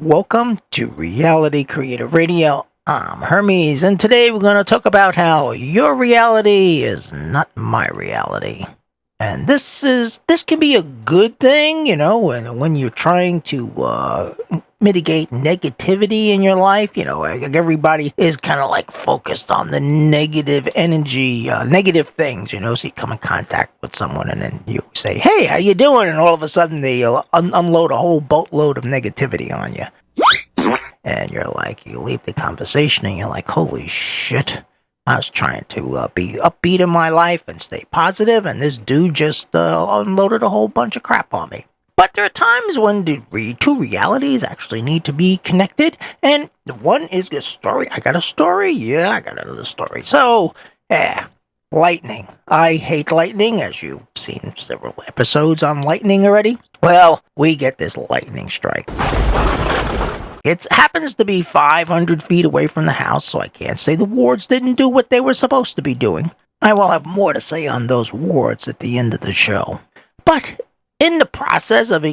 Welcome to Reality Creator Radio. I'm Hermes, and today we're going to talk about how your reality is not my reality. And this can be a good thing, when you're trying to mitigate negativity in your life. Like everybody is kind of like focused on the negative energy, negative things. So you come in contact with someone, and then you say, "Hey, how you doing?" And all of a sudden they unload a whole boatload of negativity on you. And you're like, you leave the conversation and you're like, holy shit, I was trying to be upbeat in my life and stay positive, and this dude just unloaded a whole bunch of crap on me. But there are times when the two realities actually need to be connected, and one is a story. I got a story? Yeah, I got another story. So, lightning. I hate lightning, as you've seen several episodes on lightning already. Well, we get this lightning strike. It happens to be 500 feet away from the house, so I can't say the wards didn't do what they were supposed to be doing. I will have more to say on those wards at the end of the show. But in the process of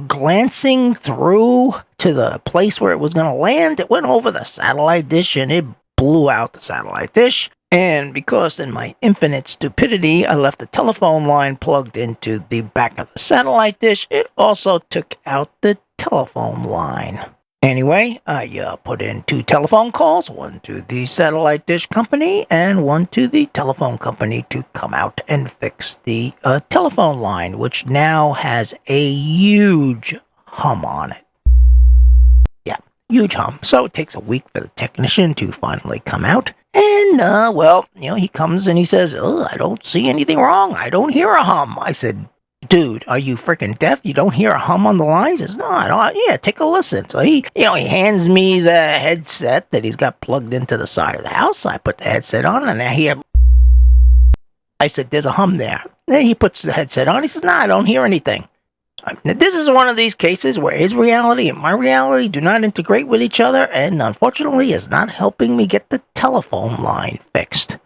glancing through to the place where it was going to land, it went over the satellite dish and it blew out the satellite dish. And because in my infinite stupidity, I left the telephone line plugged into the back of the satellite dish, it also took out the telephone line. Anyway, I put in 2 telephone calls, one to the satellite dish company and one to the telephone company to come out and fix the telephone line, which now has a huge hum on it. Yeah, huge hum. So it takes a week for the technician to finally come out. And, he comes and he says, I don't see anything wrong. I don't hear a hum. I said, dude, are you freaking deaf? You don't hear a hum on the line? He says, no, I don't. Yeah, take a listen. So he hands me the headset that he's got plugged into the side of the house. I put the headset on and I said, there's a hum there. Then he puts the headset on. He says, no, I don't hear anything. Now, this is one of these cases where his reality and my reality do not integrate with each other, and unfortunately is not helping me get the telephone line fixed.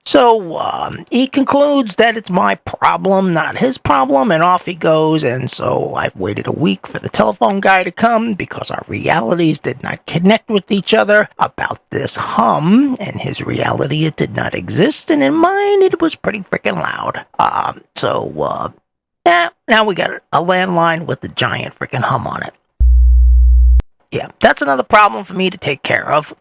So he concludes that it's my problem, not his problem, and off he goes. And so I've waited a week for the telephone guy to come because our realities did not connect with each other about this hum. In his reality, it did not exist, and in mine, it was pretty freaking loud. Now we got a landline with a giant freaking hum on it. Yeah, that's another problem for me to take care of.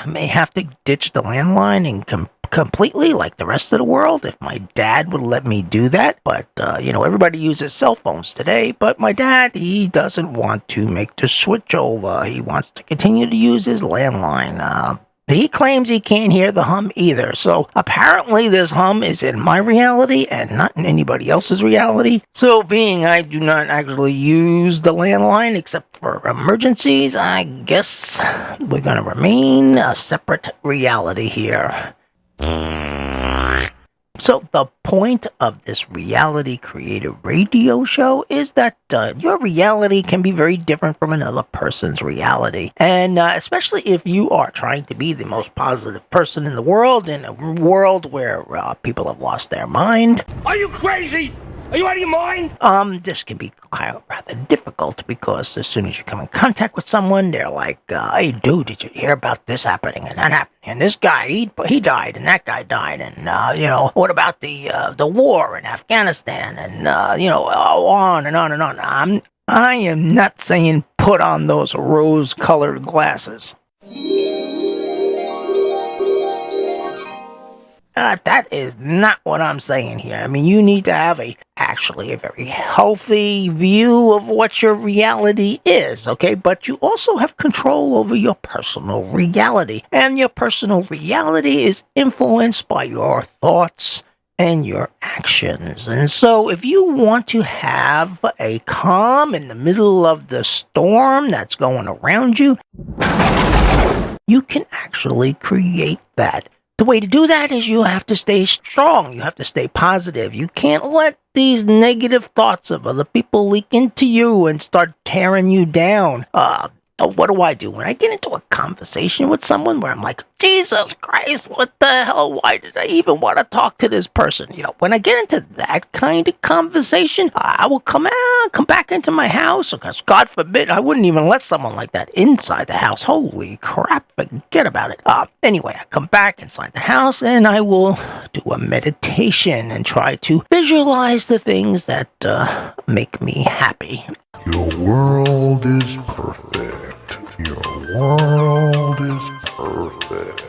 May have to ditch the landline and completely like the rest of the world if my dad would let me do that. But, everybody uses cell phones today, but my dad, he doesn't want to make the switch over. He wants to continue to use his landline. He claims he can't hear the hum either. So apparently this hum is in my reality and not in anybody else's reality. So being I do not actually use the landline except for emergencies, I guess we're going to remain a separate reality here. So the point of this Reality Creator Radio show is that your reality can be very different from another person's reality. And especially if you are trying to be the most positive person in the world, in a world where people have lost their mind. Are you crazy? Are you out of your mind? This can be kind of rather difficult because as soon as you come in contact with someone, they're like, hey, dude, did you hear about this happening and that happening? And this guy, he died and that guy died. And, what about the war in Afghanistan? And, on and on and on. I am not saying put on those rose-colored glasses. That is not what I'm saying here. I mean, you need to have a very healthy view of what your reality is, okay? But you also have control over your personal reality. And your personal reality is influenced by your thoughts and your actions. And so if you want to have a calm in the middle of the storm that's going around you, you can actually create that. The way to do that is you have to stay strong. You have to stay positive. You can't let these negative thoughts of other people leak into you and start tearing you down. What do? When I get into a conversation with someone where I'm like, Jesus Christ, what the hell? Why did I even want to talk to this person? When I get into that kind of conversation, I will come back into my house, because God forbid I wouldn't even let someone like that inside the house. Holy crap, forget about it. Anyway, I come back inside the house and I will do a meditation and try to visualize the things that make me happy. Your world is perfect. Your world is perfect.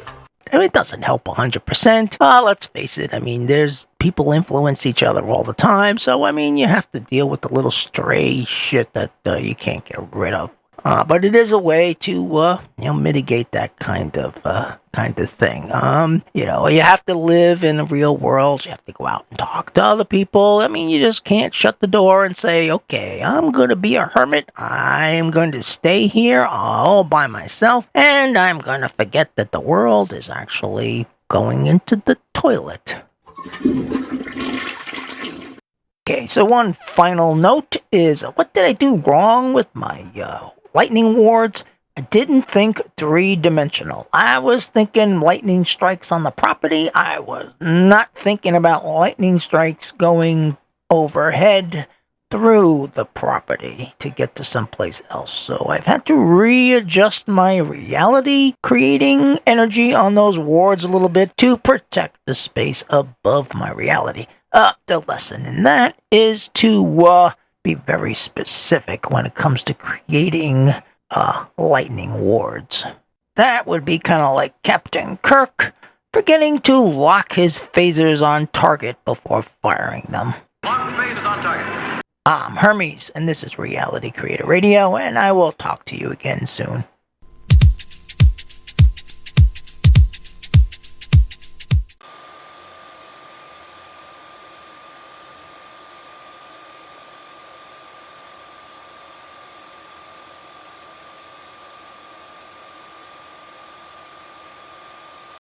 It doesn't help 100%. Let's face it. There's people influence each other all the time. So, you have to deal with the little stray shit that you can't get rid of. But it is a way to, mitigate that kind of thing. You have to live in the real world. You have to go out and talk to other people. You just can't shut the door and say, okay, I'm going to be a hermit. I'm going to stay here all by myself. And I'm going to forget that the world is actually going into the toilet. Okay, so one final note is, what did I do wrong with my lightning wards? I didn't think three-dimensional. I was thinking lightning strikes on the property. I was not thinking about lightning strikes going overhead through the property to get to someplace else. So I've had to readjust my reality, creating energy on those wards a little bit to protect the space above my reality. The lesson in that is to be very specific when it comes to creating lightning wards. That would be kind of like Captain Kirk forgetting to lock his phasers on target before firing them. Lock the phasers on target. I'm Hermes, and this is Reality Creator Radio, and I will talk to you again soon.